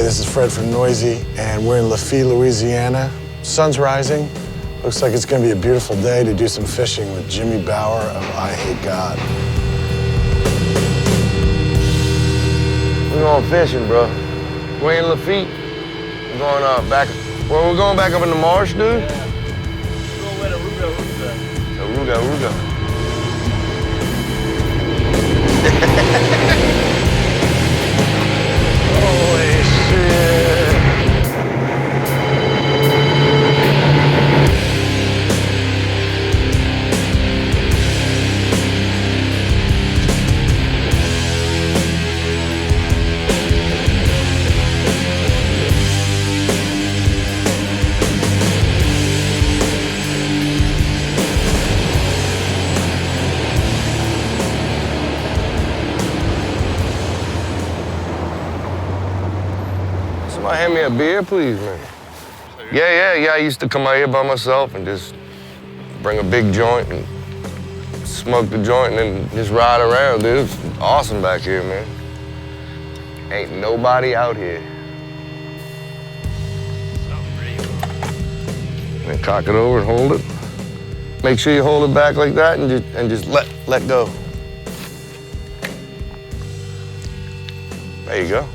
this is Fred from Noisy, and we're in Lafitte, Louisiana. Sun's rising. Looks like it's gonna be a beautiful day to do some fishing with Jimmy Bauer of EYEHATEGOD. We're going fishing, bro. We're in Lafitte. We're going back. Well, we're going back up in the marsh, dude? Yeah. We're going with Aruga. Holy shit. Somebody hand me a beer, please, man. Yeah. I used to come out here by myself and just bring a big joint and smoke the joint and then just ride around, dude. It's awesome back here, man. Ain't nobody out here. And cock it over and hold it. Make sure you hold it back like that and just let go. There you go.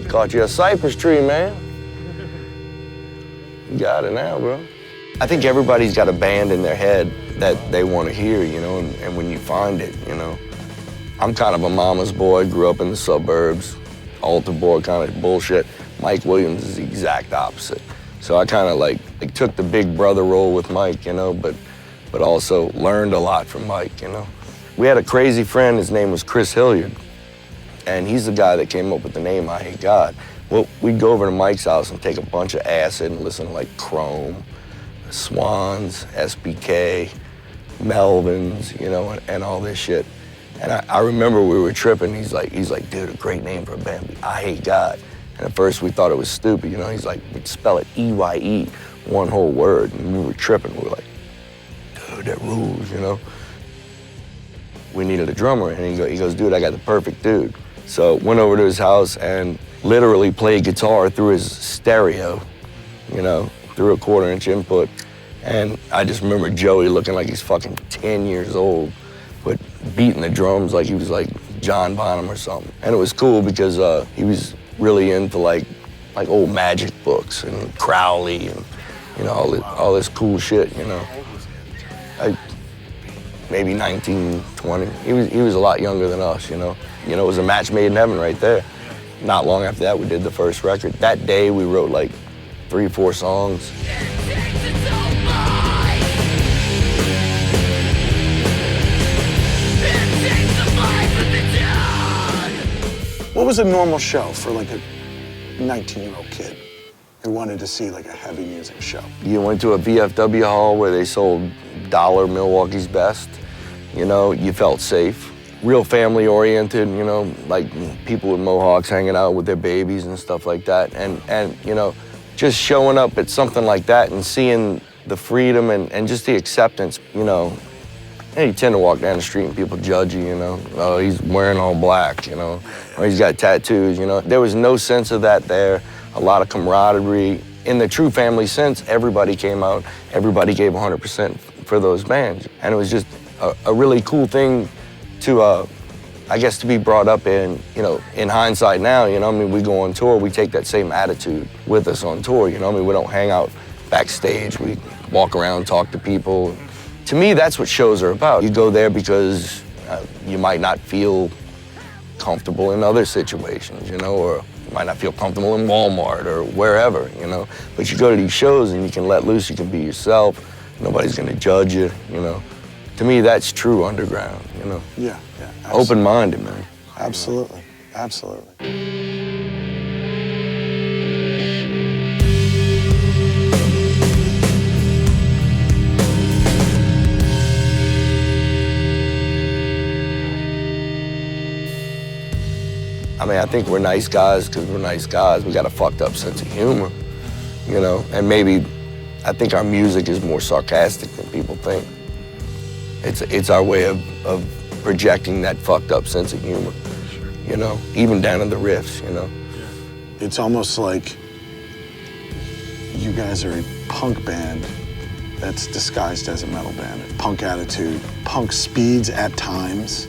Caught you a cypress tree, man. You got it now, bro. I think everybody's got a band in their head that they want to hear, you know, and when you find it, you know. I'm kind of a mama's boy, grew up in the suburbs, altar boy kind of bullshit. Mike Williams is the exact opposite. So I kind of like took the big brother role with Mike, you know, but also learned a lot from Mike, you know. We had a crazy friend, his name was Chris Hilliard. And he's the guy that came up with the name EYEHATEGOD. Well, we'd go over to Mike's house and take a bunch of acid and listen to like Chrome, Swans, SBK, Melvins, you know, and all this shit. And I remember we were tripping. He's like, dude, a great name for a band, EYEHATEGOD. And at first we thought it was stupid, you know. He's like, we'd spell it E-Y-E, one whole word. And we were tripping. We were like, dude, that rules, you know. We needed a drummer, and he goes, dude, I got the perfect dude. So went over to his house and literally played guitar through his stereo, you know, through a 1/4-inch input. And I just remember Joey looking like he's fucking 10 years old, but beating the drums like he was like John Bonham or something. And it was cool because he was really into like old magic books and Crowley and, you know, all this cool shit, you know. Maybe 19, 20. He was a lot younger than us, you know. You know, it was a match made in heaven right there. Not long after that, we did the first record. That day, we wrote like 3 or 4 songs. What was a normal show for like a 19-year-old kid who wanted to see like a heavy music show? You went to a VFW hall where they sold dollar Milwaukee's Best. You know, you felt safe. Real family-oriented, you know, like people with mohawks hanging out with their babies and stuff like that. And you know, just showing up at something like that and seeing the freedom and just the acceptance, you know. And you tend to walk down the street and people judge you, you know. Oh, he's wearing all black, you know. Or he's got tattoos, you know. There was no sense of that there. A lot of camaraderie. In the true family sense, everybody came out, everybody gave 100% for those bands. And it was just a really cool thing to, I guess, to be brought up in, you know, in hindsight now, you know. I mean, we go on tour, we take that same attitude with us on tour, you know. I mean, we don't hang out backstage, we walk around, talk to people. To me, that's what shows are about. You go there because you might not feel comfortable in other situations, you know, or you might not feel comfortable in Walmart or wherever, you know. But you go to these shows and you can let loose, you can be yourself. Nobody's gonna judge you, you know. To me, that's true underground, you know. Yeah. Open-minded, man. Absolutely. I mean, I think we're nice guys because we're nice guys. We got a fucked up sense of humor, you know, and maybe I think our music is more sarcastic than people think. It's our way of projecting that fucked up sense of humor. you know, even down to the riffs, you know. It's almost like you guys are a punk band that's disguised as a metal band. Punk attitude, punk speeds at times,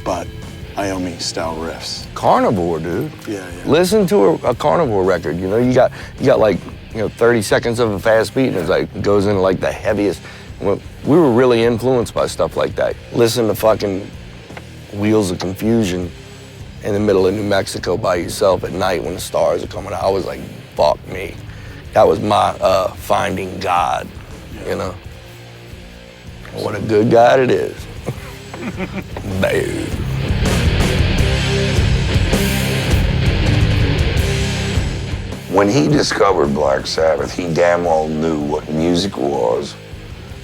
but Iommi-style riffs. Carnivore, dude. Yeah. Listen to a Carnivore record, you know, you got like, 30 seconds of a fast beat and it's like, goes into like the heaviest. We were really influenced by stuff like that. Listen to fucking Wheels of Confusion in the middle of New Mexico by yourself at night when the stars are coming out. I was like, fuck me. That was my finding God, you know. What a good God it is. Bayou. When he discovered Black Sabbath, he damn well knew what music was.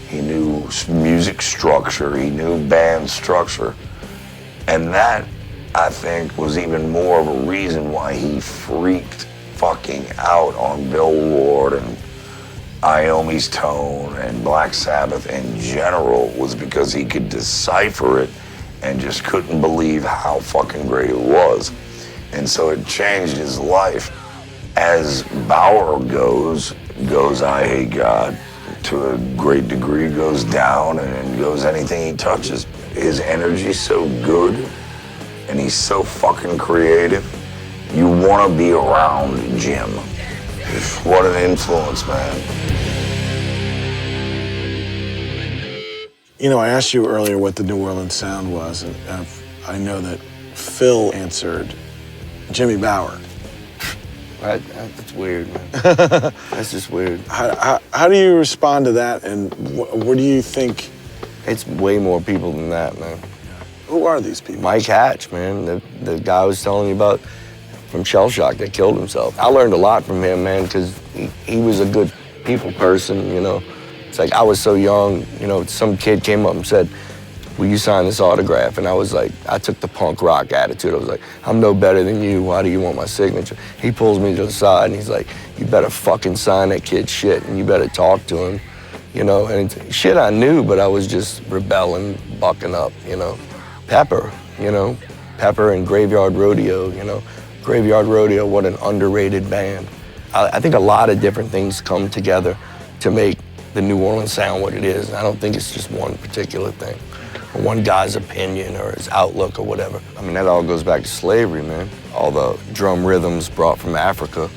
He knew music structure, he knew band structure. And that, I think, was even more of a reason why he freaked fucking out on Bill Ward and Iommi's Tone and Black Sabbath in general, was because he could decipher it and just couldn't believe how fucking great it was. And so it changed his life. As Bauer goes I Hate God, to a great degree, goes down and goes anything he touches. His energy's so good and he's so fucking creative. You want to be around Jim. What an influence, man. You know, I asked you earlier what the New Orleans sound was, and I know that Phil answered Jimmy Bauer. That's weird, man. That's just weird. How do you respond to that, and what do you think? It's way more people than that, man. Who are these people? Mike Hatch, man, the guy I was telling you about from Shell Shock that killed himself. I learned a lot from him, man, because he was a good people person, you know. It's like I was so young, you know, some kid came up and said, will you sign this autograph? And I was like, I took the punk rock attitude. I was like, I'm no better than you. Why do you want my signature? He pulls me to the side and he's like, you better fucking sign that kid's shit and you better talk to him, you know? And it's shit I knew, but I was just rebelling, bucking up, you know? Pepper, you know? Pepper and Graveyard Rodeo, you know? Graveyard Rodeo, what an underrated band. I think a lot of different things come together to make the New Orleans sound what it is. I don't think it's just one particular thing, or one guy's opinion or his outlook or whatever. I mean, that all goes back to slavery, man. All the drum rhythms brought from Africa,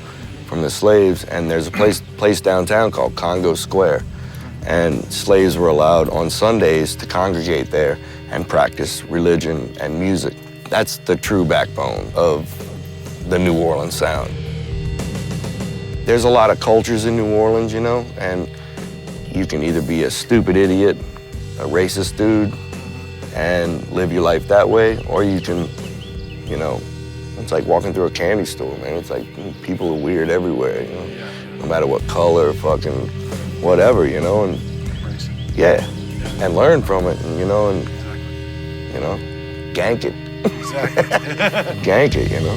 from the slaves, and there's a place downtown called Congo Square, and slaves were allowed on Sundays to congregate there and practice religion and music. That's the true backbone of the New Orleans sound. There's a lot of cultures in New Orleans, you know, and you can either be a stupid idiot, a racist dude, and live your life that way, or you can, you know, it's like walking through a candy store, man. It's like people are weird everywhere, you know, no matter what color, fucking whatever, you know, and yeah, and learn from it, and you know, gank it. Gank it, you know.